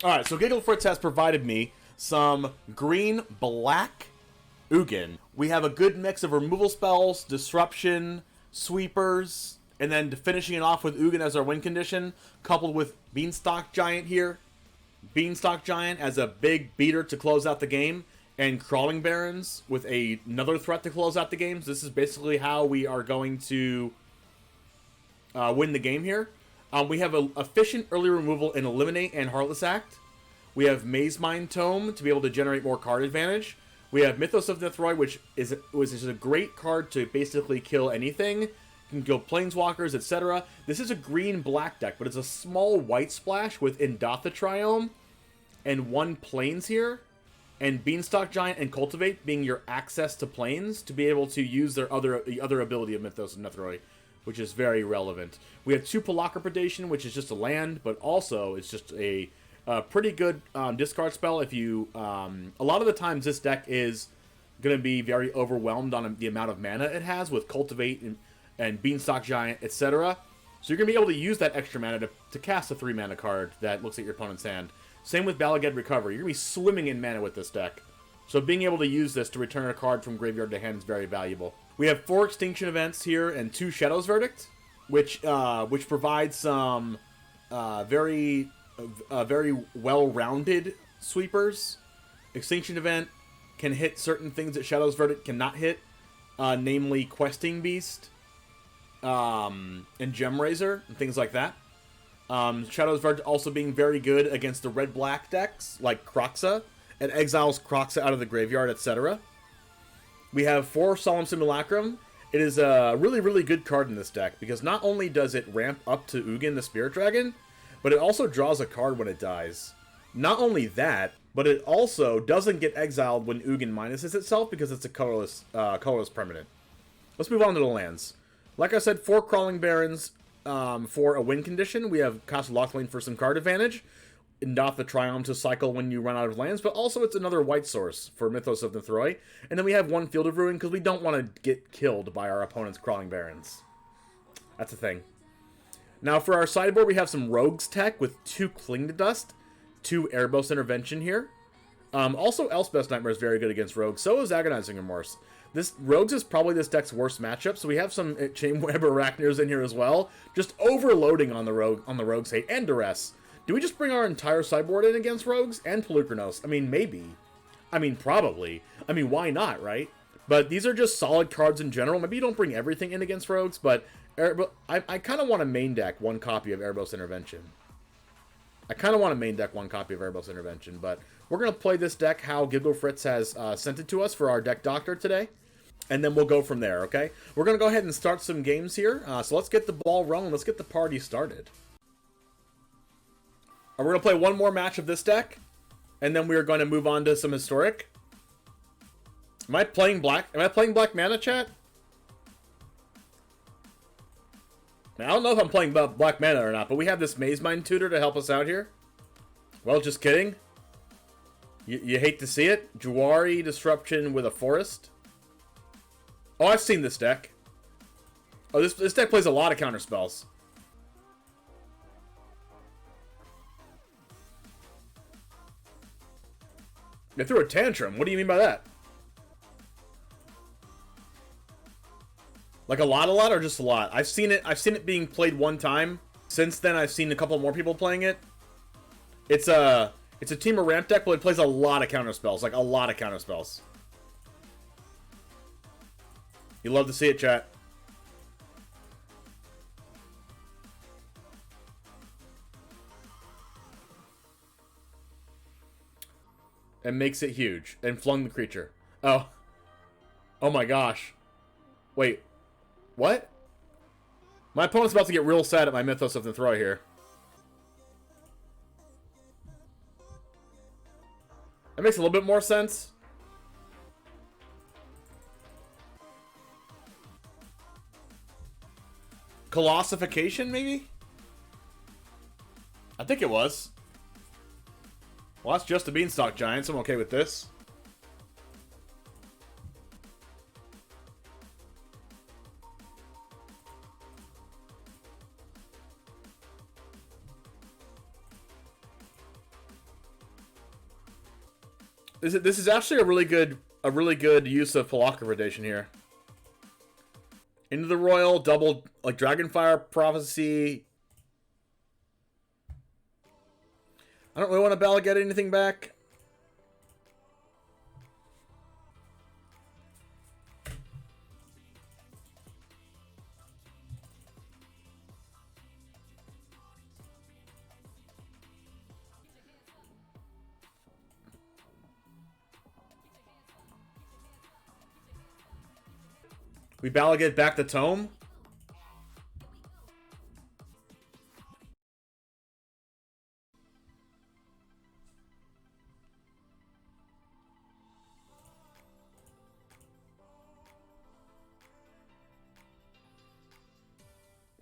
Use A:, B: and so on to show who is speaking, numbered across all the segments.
A: Alright, so Giglfritz has provided me some green-black Ugin. We have a good mix of removal spells, disruption, sweepers, and then finishing it off with Ugin as our win condition, coupled with Beanstalk Giant here. Beanstalk Giant as a big beater to close out the game, and Crawling Barrens with another threat to close out the games. This is basically how we are going to win the game here. We have a efficient early removal in Eliminate and Heartless Act. We have Mazemind Tome to be able to generate more card advantage. We have Mythos of Nethroi, which is a great card to basically kill anything. You can kill Planeswalkers, etc. This is a green-black deck, but it's a small white splash with Indatha Triome and 1 Plains here. And Beanstalk Giant and Cultivate being your access to Plains to be able to use the other ability of Mythos of Nethroi, which is very relevant. We have 2 Pelakka Predation, which is just a land, but also it's just a pretty good discard spell. If you a lot of the times this deck is going to be very overwhelmed on the amount of mana it has with Cultivate and Beanstalk Giant, etc. So you're going to be able to use that extra mana to cast a 3 mana card that looks at your opponent's hand. Same with Bala Ged Recovery. You're going to be swimming in mana with this deck. So being able to use this to return a card from graveyard to hand is very valuable. We have 4 Extinction Events here and 2 Shadow's Verdict, which provides some very well-rounded sweepers. Extinction Event can hit certain things that Shadow's Verdict cannot hit, namely Questing Beast and Gem Razor and things like that. Shadow's Verdict also being very good against the red-black decks like Kroxa. It exiles Kroxa out of the graveyard, etc. We have 4 Solemn Simulacrum. It is a really, really good card in this deck because not only does it ramp up to Ugin the Spirit Dragon, but it also draws a card when it dies. Not only that, but it also doesn't get exiled when Ugin minuses itself because it's a colorless permanent. Let's move on to the lands. Like I said, 4 Crawling Barrens for a win condition. We have Castle Locthwain for some card advantage. Indatha Triome to cycle when you run out of lands, but also it's another white source for Mythos of Nethroi. And then we have 1 Field of Ruin because we don't want to get killed by our opponent's Crawling Barrens. That's a thing. Now for our sideboard, we have some Rogues tech with 2 Cling to Dust, 2 Erebos Intervention here. Also, Elspeth's Nightmare is very good against Rogues. So is Agonizing Remorse. Rogues is probably this deck's worst matchup, so we have some Chainweb Aracnirs in here as well. Just overloading on the Rogues hate and Duress. Do we just bring our entire sideboard in against Rogues and Pelukrinos? I mean, maybe. I mean, probably. I mean, why not, right? But these are just solid cards in general. Maybe you don't bring everything in against Rogues, but I kind of want to main deck 1 copy of Erebos Intervention. But we're going to play this deck how Giglfritz has sent it to us for our deck doctor today. And then we'll go from there, okay? We're going to go ahead and start some games here. So let's get the ball rolling. Let's get the party started. We're going to play 1 more match of this deck. And then we are going to move on to some Historic. Am I playing black mana, chat? I don't know if I'm playing black mana or not, but we have this Mazemind tutor to help us out here. Well, just kidding. You hate to see it. Jwari Disruption with a Forest. Oh, I've seen this deck. Oh, this deck plays a lot of counter spells. They threw a tantrum. What do you mean by that? Like a lot, or just a lot? I've seen it being played 1 time. Since then, I've seen a couple more people playing it. It's a team of ramp deck, but it plays a lot of counter spells. Like a lot of counter spells. You love to see it, chat. And makes it huge. And flung the creature. Oh. Oh my gosh. Wait. What? My opponent's about to get real sad at my Mythos of Nethroi here. That makes a little bit more sense. Colossification, maybe? I think it was. Well, that's just a Beanstalk Giant, so I'm okay with this. This is actually a really good use of Pelakka Predation here. Into the Royal, double, like, Dragonfire Prophecy. I don't really want to Bala Ged anything back. We Bala Ged back the Tome.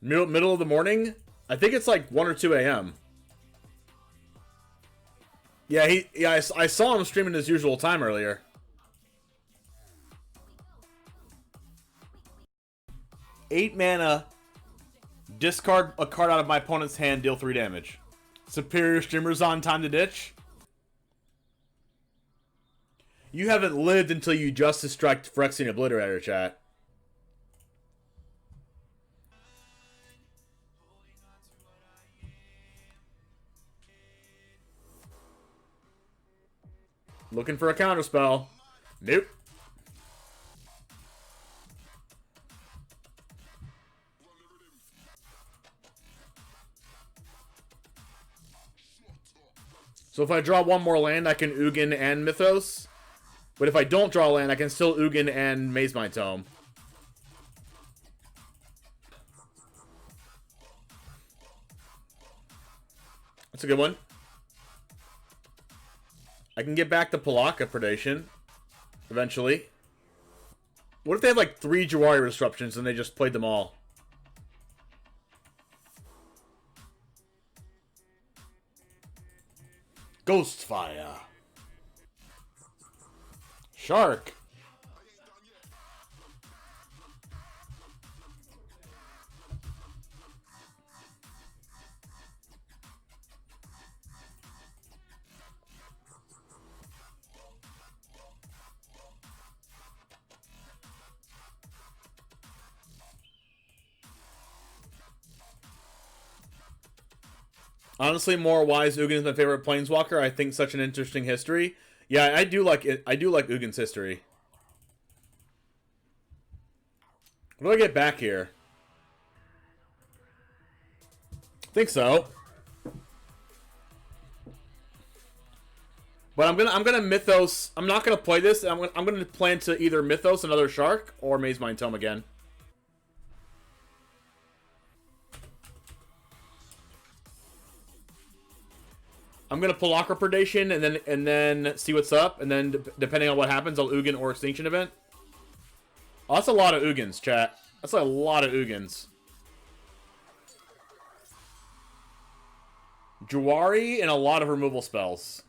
A: Middle of the morning? I think it's like 1 or 2 a.m. Yeah, I saw him streaming his usual time earlier. Eight mana. Discard a card out of my opponent's hand, deal 3 damage. Superior Streamer's on time to ditch. You haven't lived until you Justice Strike Phyrexian Obliterator, chat. Looking for a counterspell. Nope. So if I draw one more land, I can Ugin and Mythos. But if I don't draw land, I can still Ugin and Mazemind Tome. That's a good one. I can get back the Pelakka Predation. Eventually. What if they have like 3 Jawari Disruptions and they just played them all? Ghostfire. Shark. Honestly, more wise. Ugin is my favorite planeswalker. I think such an interesting history. Yeah, I do like it. I do like Ugin's history. What do I get back here? I think so. But I'm gonna Mythos. I'm not gonna play this. I'm gonna plan to either Mythos another Shark or Mazemind Tome again. I'm gonna Pelakka Predation and then see what's up, and then depending on what happens, I'll Ugin or Extinction Event. Oh, that's a lot of Ugins, chat. That's a lot of Ugins. Jawari and a lot of removal spells.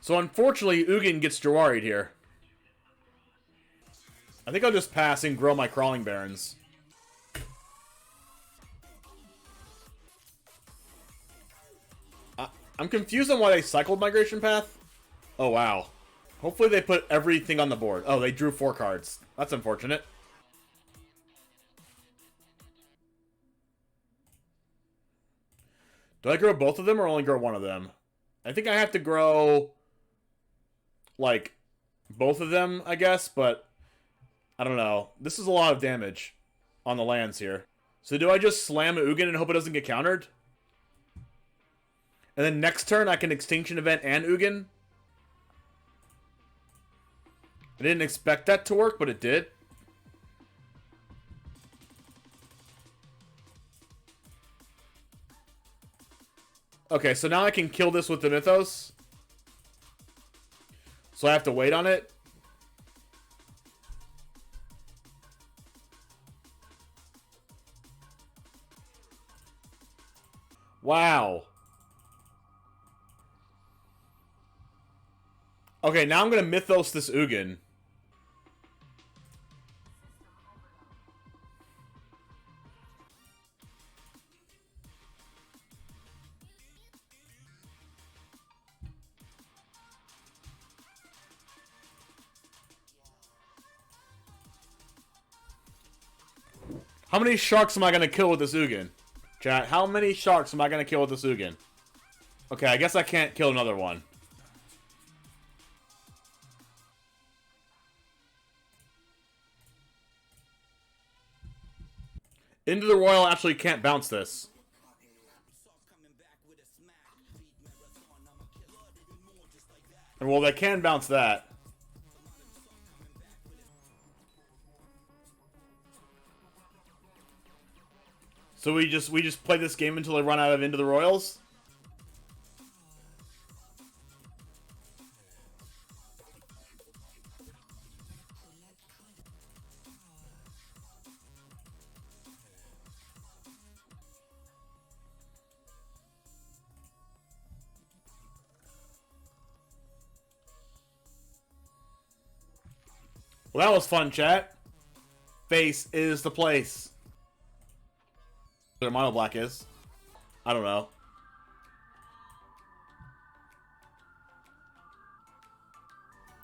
A: So unfortunately, Ugin gets Jawari'd here. I think I'll just pass and grow my Crawling Barrens. I'm confused on why they cycled Migration Path. Oh, wow. Hopefully they put everything on the board. Oh, they drew 4 cards. That's unfortunate. Do I grow both of them or only grow one of them? I think I have to grow, like, both of them, I guess, but I don't know. This is a lot of damage on the lands here. So do I just slam Ugin and hope it doesn't get countered? And then next turn, I can Extinction Event and Ugin. I didn't expect that to work, but it did. Okay, so now I can kill this with the Mythos. So I have to wait on it. Wow. Okay, now I'm going to Mythos this Ugin. How many sharks am I gonna kill with this Ugin? Chat, how many sharks am I gonna kill with this Ugin? Okay, I guess I can't kill another one. Into the Royal actually can't bounce this. Well, they can bounce that. So we just play this game until they run out of Into the Royals? Well, that was fun, chat. Face is the place. Their mono black is. I don't know.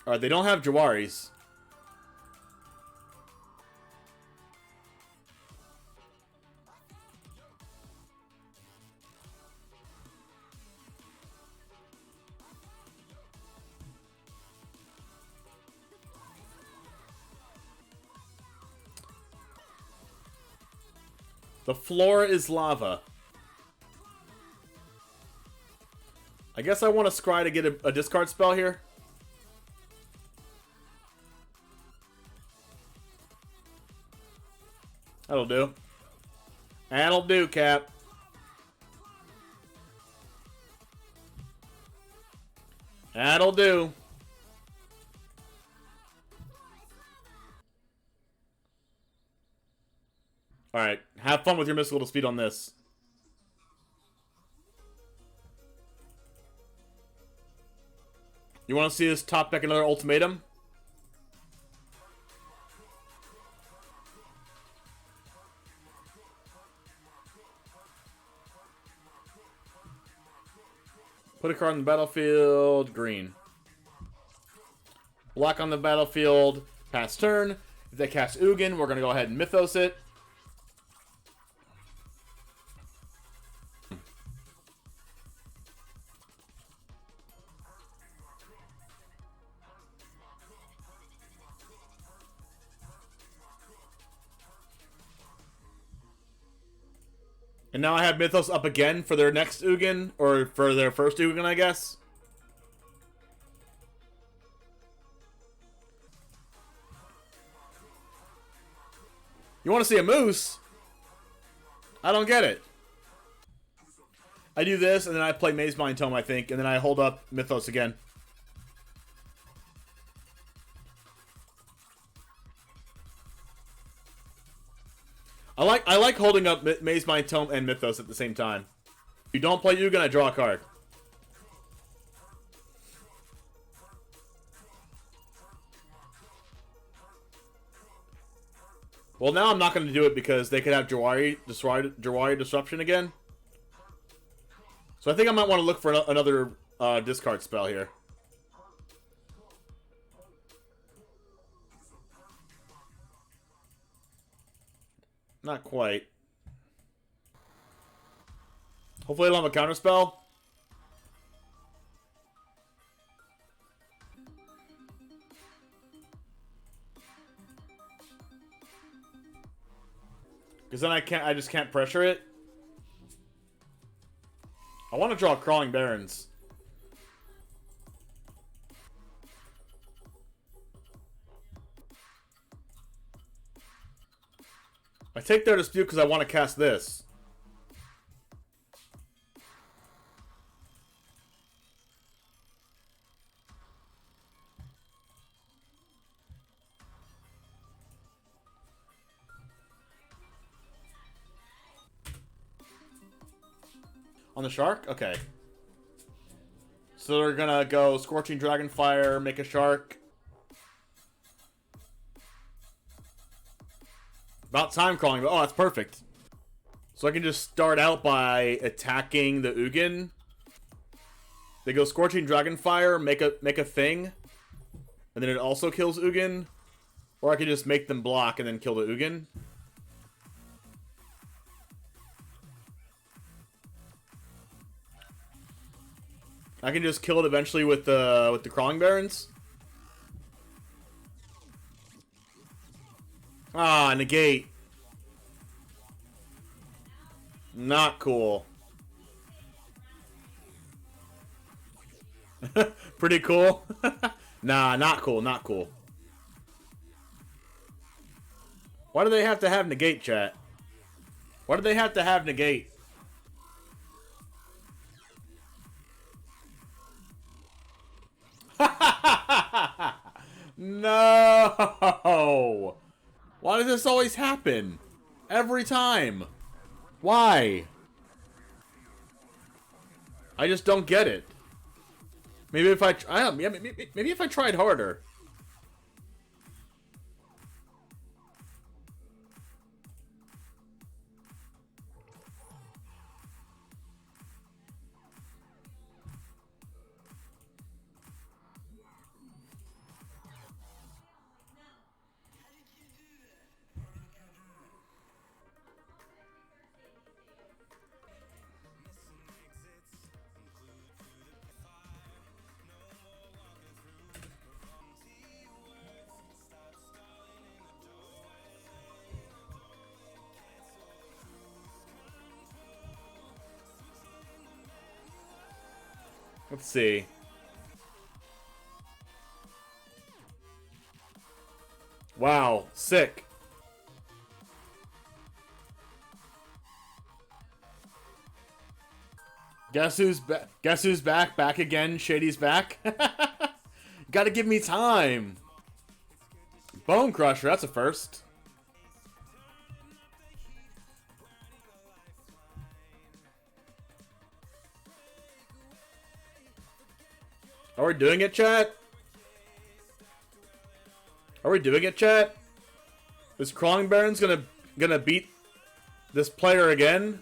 A: Alright, they don't have Jawaris. The floor is lava. I guess I want to scry to get a discard spell here. That'll do. That'll do, Cap. That'll do. Alright, have fun with your mystical speed on this. You want to see us top deck another ultimatum? Put a card on the battlefield, green. Black on the battlefield, pass turn. If they cast Ugin, we're going to go ahead and Mythos it. And now I have Mythos up again for their next Ugin, or for their first Ugin, I guess. You want to see a moose? I don't get it. I do this, and then I play Mazemind Tome, I think, and then I hold up Mythos again. I like holding up Mazemind Tome and Mythos at the same time. If you don't play Ugin, I draw a card. Well, now I'm not going to do it because they could have Jawari Disruption again. So I think I might want to look for another discard spell here. Not quite. Hopefully I don't have a counter spell. Because then I just can't pressure it. I want to draw Crawling Barrens. I take their dispute because I want to cast this. On the shark? Okay. So they're gonna go Scorching Dragonfire, make a shark. About time crawling, but oh, that's perfect. So I can just start out by attacking the Ugin. They go Scorching Dragonfire, make a thing, and then it also kills Ugin. Or I can just make them block and then kill the Ugin. I can just kill it eventually with the Crawling Barrens. Ah, negate. Not cool. Pretty cool. Nah, not cool, not cool. Why do they have to have negate, chat? Why do they have to have negate? No! Why does this always happen? Every time. Why? I just don't get it. Maybe if I don't, yeah, maybe if I tried harder. Let's see. Wow, sick. Guess who's back? Guess who's back? Back again. Shady's back. Gotta give me time. Bone Crusher, that's a first. Are we doing it, chat? Are we doing it, chat? Is Crawling Barrens gonna beat this player again?